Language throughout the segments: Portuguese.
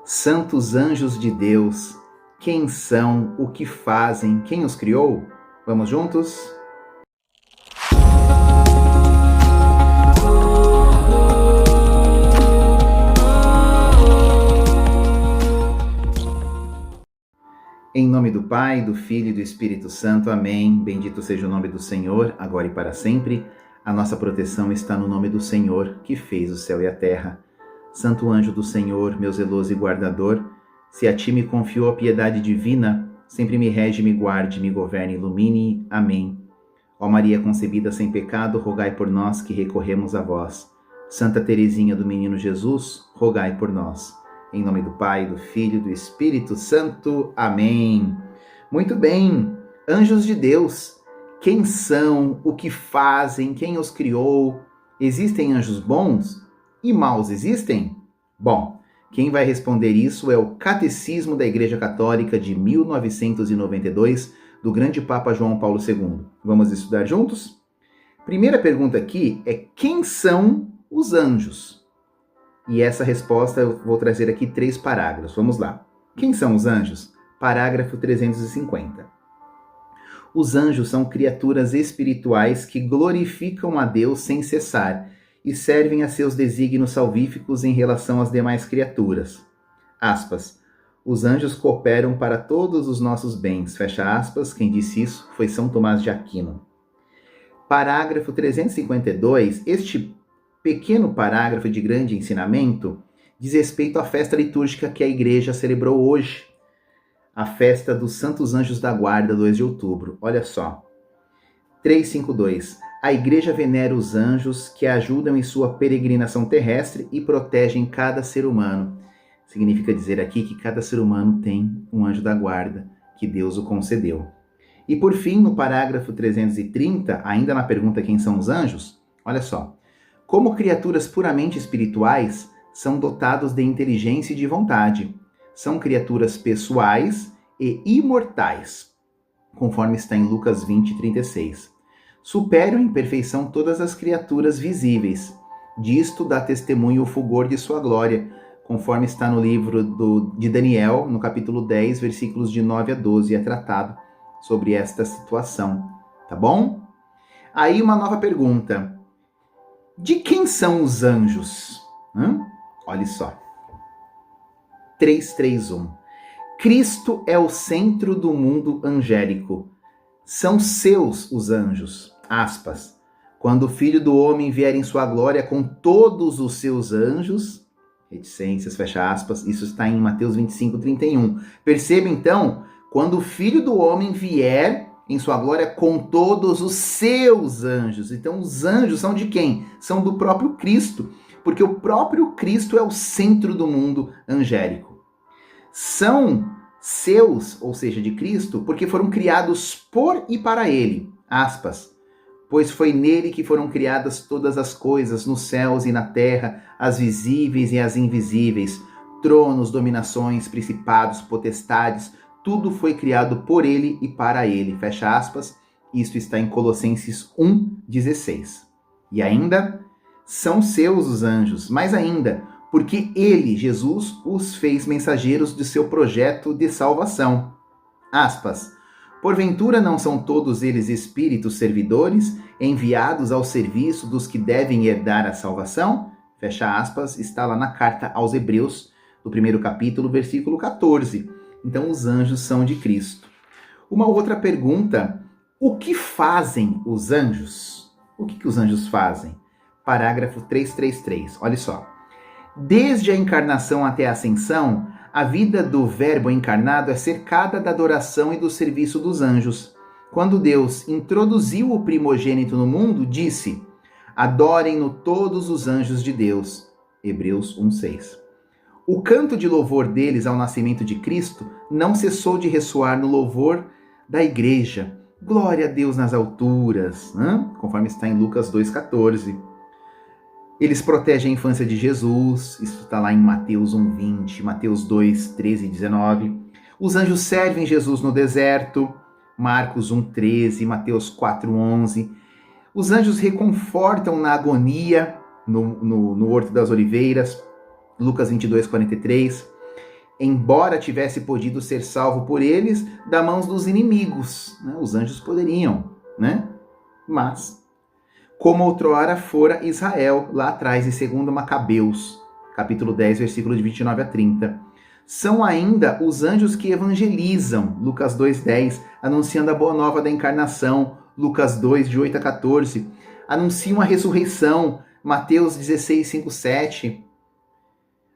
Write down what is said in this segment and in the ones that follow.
Santos anjos de Deus, quem são, o que fazem, quem os criou? Vamos juntos? Em nome do Pai, do Filho e do Espírito Santo. Amém. Bendito seja o nome do Senhor, agora e para sempre. A nossa proteção está no nome do Senhor, que fez o céu e a terra. Santo anjo do Senhor, meu zeloso e guardador, se a ti me confiou a piedade divina, sempre me rege, me guarde, me governe e ilumine. Amém. Ó Maria concebida sem pecado, rogai por nós que recorremos a vós. Santa Teresinha do Menino Jesus, rogai por nós. Em nome do Pai, do Filho e do Espírito Santo. Amém. Muito bem, anjos de Deus, quem são, o que fazem, quem os criou? Existem anjos bons e maus existem? Bom, quem vai responder isso é o Catecismo da Igreja Católica de 1992, do grande Papa João Paulo II. Vamos estudar juntos? Primeira pergunta aqui é: quem são os anjos? E essa resposta eu vou trazer aqui 3 parágrafos. Vamos lá. Quem são os anjos? Parágrafo 350. Os anjos são criaturas espirituais que glorificam a Deus sem cessar e servem a seus desígnios salvíficos em relação às demais criaturas. Aspas. Os anjos cooperam para todos os nossos bens. Fecha aspas. Quem disse isso foi São Tomás de Aquino. Parágrafo 352. Este pequeno parágrafo de grande ensinamento diz respeito à festa litúrgica que a Igreja celebrou hoje, a festa dos Santos Anjos da Guarda, 2 de outubro. Olha só. 352. A Igreja venera os anjos que ajudam em sua peregrinação terrestre e protegem cada ser humano. Significa dizer aqui que cada ser humano tem um anjo da guarda, que Deus o concedeu. E por fim, no parágrafo 330, ainda na pergunta quem são os anjos, olha só. Como criaturas puramente espirituais, são dotados de inteligência e de vontade. São criaturas pessoais e imortais, conforme está em Lucas 20, 36. Superam em perfeição todas as criaturas visíveis. Disto dá testemunho o fulgor de sua glória, conforme está no livro de Daniel, no capítulo 10, versículos de 9 a 12, é tratado sobre esta situação. Tá bom? Aí uma nova pergunta. De quem são os anjos? Olha só. 331. Cristo é o centro do mundo angélico. São seus os anjos. Aspas. Quando o Filho do Homem vier em sua glória com todos os seus anjos, reticências, fecha aspas, isso está em Mateus 25, 31. Perceba então, quando o Filho do Homem vier em sua glória com todos os seus anjos. Então os anjos são de quem? São do próprio Cristo, porque o próprio Cristo é o centro do mundo angélico. São seus, ou seja, de Cristo, porque foram criados por e para ele. Aspas. Pois foi nele que foram criadas todas as coisas, nos céus e na terra, as visíveis e as invisíveis, tronos, dominações, principados, potestades, tudo foi criado por ele e para ele. Fecha aspas. Isso está em Colossenses 1,16. E ainda, são seus os anjos, mais ainda, porque ele, Jesus, os fez mensageiros de seu projeto de salvação. Aspas. Porventura não são todos eles espíritos servidores, enviados ao serviço dos que devem herdar a salvação? Fecha aspas. Está lá na carta aos Hebreus, do 1º capítulo, versículo 14. Então, os anjos são de Cristo. Uma outra pergunta: o que fazem os anjos? O que os anjos fazem? Parágrafo 333. Olha só. Desde a encarnação até a ascensão, a vida do Verbo encarnado é cercada da adoração e do serviço dos anjos. Quando Deus introduziu o primogênito no mundo, disse: adorem-no todos os anjos de Deus. Hebreus 1:6. O canto de louvor deles ao nascimento de Cristo não cessou de ressoar no louvor da Igreja. Glória a Deus nas alturas, conforme está em Lucas 2,14. Eles protegem a infância de Jesus, isso está lá em Mateus 1,20, Mateus 2, 13 e 19. Os anjos servem Jesus no deserto, Marcos 1,13, Mateus 4,11. Os anjos reconfortam na agonia, no Horto das Oliveiras, Lucas 22, 43. embora tivesse podido ser salvo por eles da mãos dos inimigos. Né? Os anjos poderiam, né? Mas, como outrora fora Israel, lá atrás, em 2 Macabeus, capítulo 10, versículo de 29 a 30. São ainda os anjos que evangelizam, Lucas 2:10, anunciando a boa nova da encarnação, Lucas 2, de 8 a 14. Anunciam a ressurreição, Mateus 16, 5, 7.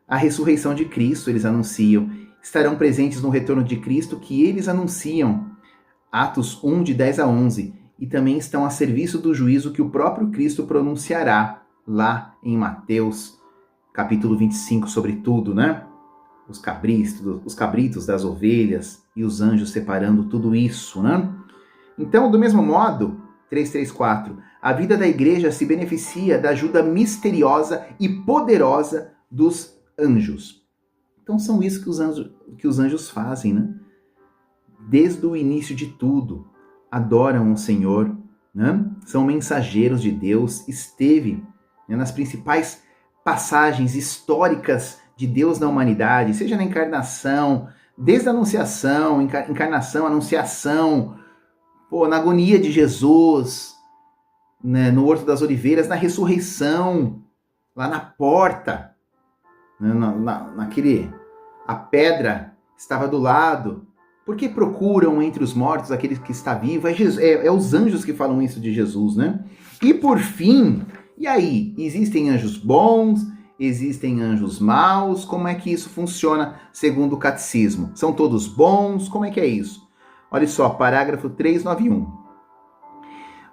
A ressurreição de Cristo eles anunciam. Estarão presentes no retorno de Cristo que eles anunciam, Atos 1, de 10 a 11. E também estão a serviço do juízo que o próprio Cristo pronunciará, lá em Mateus, capítulo 25, sobretudo, né? Os cabritos das ovelhas e os anjos separando tudo isso, né? Então, do mesmo modo, 3:4, a vida da igreja se beneficia da ajuda misteriosa e poderosa dos anjos. Então, são isso que os anjos fazem, né? Desde o início de tudo, adoram o Senhor, né? São mensageiros de Deus, esteve, né, nas principais passagens históricas de Deus na humanidade, seja na encarnação, desde a anunciação, encarnação, anunciação, na agonia de Jesus, né, no Horto das Oliveiras, na ressurreição, lá na porta, né, a pedra estava do lado. Por que procuram entre os mortos aquele que está vivo? É os anjos que falam isso de Jesus, né? E por fim, e aí? Existem anjos bons? Existem anjos maus? Como é que isso funciona segundo o catecismo? São todos bons? Como é que é isso? Olha só, parágrafo 391.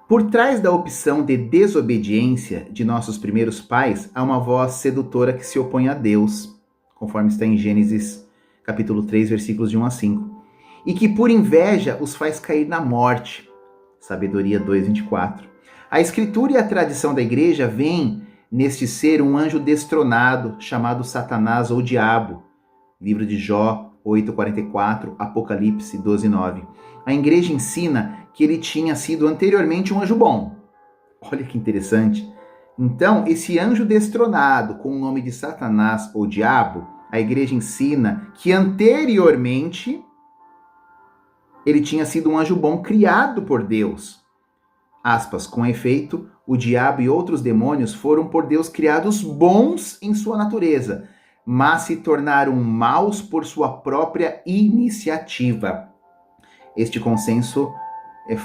Por trás da opção de desobediência de nossos primeiros pais, há uma voz sedutora que se opõe a Deus, conforme está em Gênesis capítulo 3, versículos de 1 a 5. E que por inveja os faz cair na morte. Sabedoria 2:24. A escritura e a tradição da igreja veem neste ser um anjo destronado, chamado Satanás ou Diabo. Livro de Jó 8:44, Apocalipse 12:9. A igreja ensina que ele tinha sido anteriormente um anjo bom. Olha que interessante. Então, esse anjo destronado com o nome de Satanás ou Diabo, a igreja ensina que anteriormente ele tinha sido um anjo bom criado por Deus. Aspas, com efeito, o diabo e outros demônios foram por Deus criados bons em sua natureza, mas se tornaram maus por sua própria iniciativa. Este consenso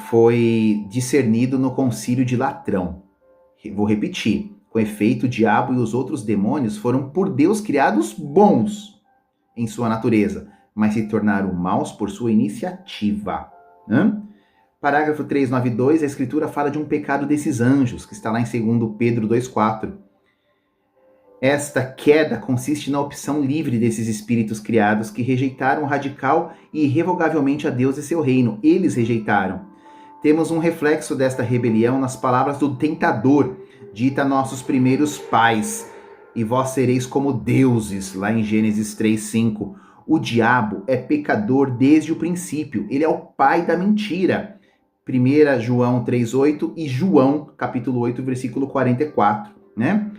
foi discernido no Concílio de Latrão. Vou repetir. Com efeito, o diabo e os outros demônios foram por Deus criados bons em sua natureza, mas se tornaram maus por sua iniciativa. Parágrafo 392, a Escritura fala de um pecado desses anjos, que está lá em 2 Pedro 2,4. Esta queda consiste na opção livre desses espíritos criados que rejeitaram radical e irrevogavelmente a Deus e seu reino. Eles rejeitaram. Temos um reflexo desta rebelião nas palavras do tentador, dita a nossos primeiros pais. E vós sereis como deuses, lá em Gênesis 3:5. O diabo é pecador desde o princípio. Ele é o pai da mentira. 1 João 3:8 e João, capítulo 8, versículo 44, né?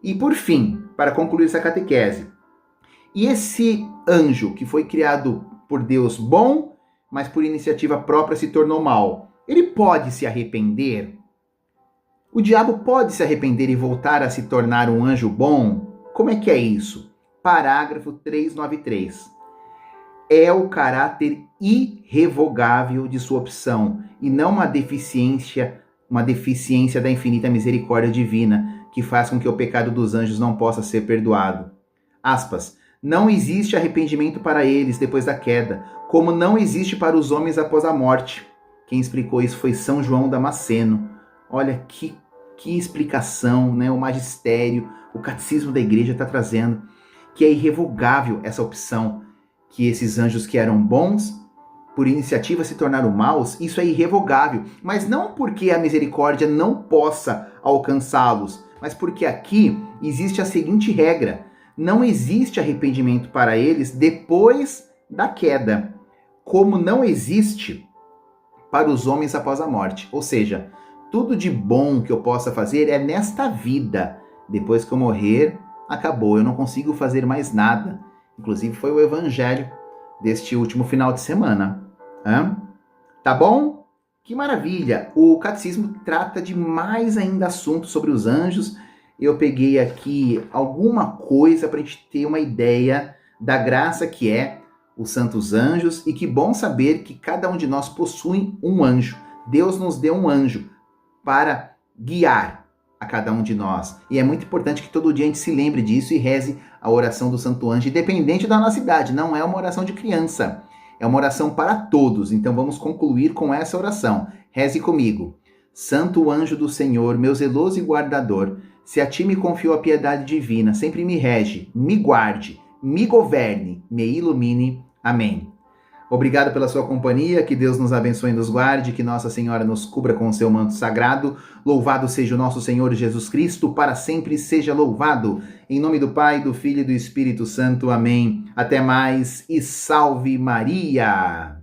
E por fim, para concluir essa catequese, e esse anjo que foi criado por Deus bom, mas por iniciativa própria se tornou mal, ele pode se arrepender? O diabo pode se arrepender e voltar a se tornar um anjo bom? Como é que é isso? Parágrafo 393. É o caráter irrevogável de sua opção e não uma deficiência da infinita misericórdia divina que faz com que o pecado dos anjos não possa ser perdoado. Aspas. Não existe arrependimento para eles depois da queda, como não existe para os homens após a morte. Quem explicou isso foi São João Damasceno. Olha que explicação, né? O magistério, o catecismo da igreja está trazendo, que é irrevogável essa opção, que esses anjos que eram bons, por iniciativa se tornaram maus, isso é irrevogável. Mas não porque a misericórdia não possa alcançá-los, mas porque aqui existe a seguinte regra: não existe arrependimento para eles depois da queda, como não existe para os homens após a morte. Ou seja, tudo de bom que eu possa fazer é nesta vida. Depois que eu morrer, acabou, eu não consigo fazer mais nada. Inclusive foi o evangelho deste último final de semana. Tá bom? Que maravilha! O catecismo trata de mais ainda assuntos sobre os anjos. Eu peguei aqui alguma coisa para a gente ter uma ideia da graça que é os santos anjos, e que bom saber que cada um de nós possui um anjo. Deus nos deu um anjo para guiar a cada um de nós. E é muito importante que todo dia a gente se lembre disso e reze a oração do Santo Anjo, independente da nossa idade. Não é uma oração de criança, é uma oração para todos. Então vamos concluir com essa oração. Reze comigo. Santo anjo do Senhor, meu zeloso e guardador, se a ti me confio a piedade divina, sempre me rege, me guarde, me governe, me ilumine. Amém. Obrigado pela sua companhia, que Deus nos abençoe e nos guarde, que Nossa Senhora nos cubra com o seu manto sagrado. Louvado seja o nosso Senhor Jesus Cristo, para sempre seja louvado. Em nome do Pai, do Filho e do Espírito Santo. Amém. Até mais e salve Maria!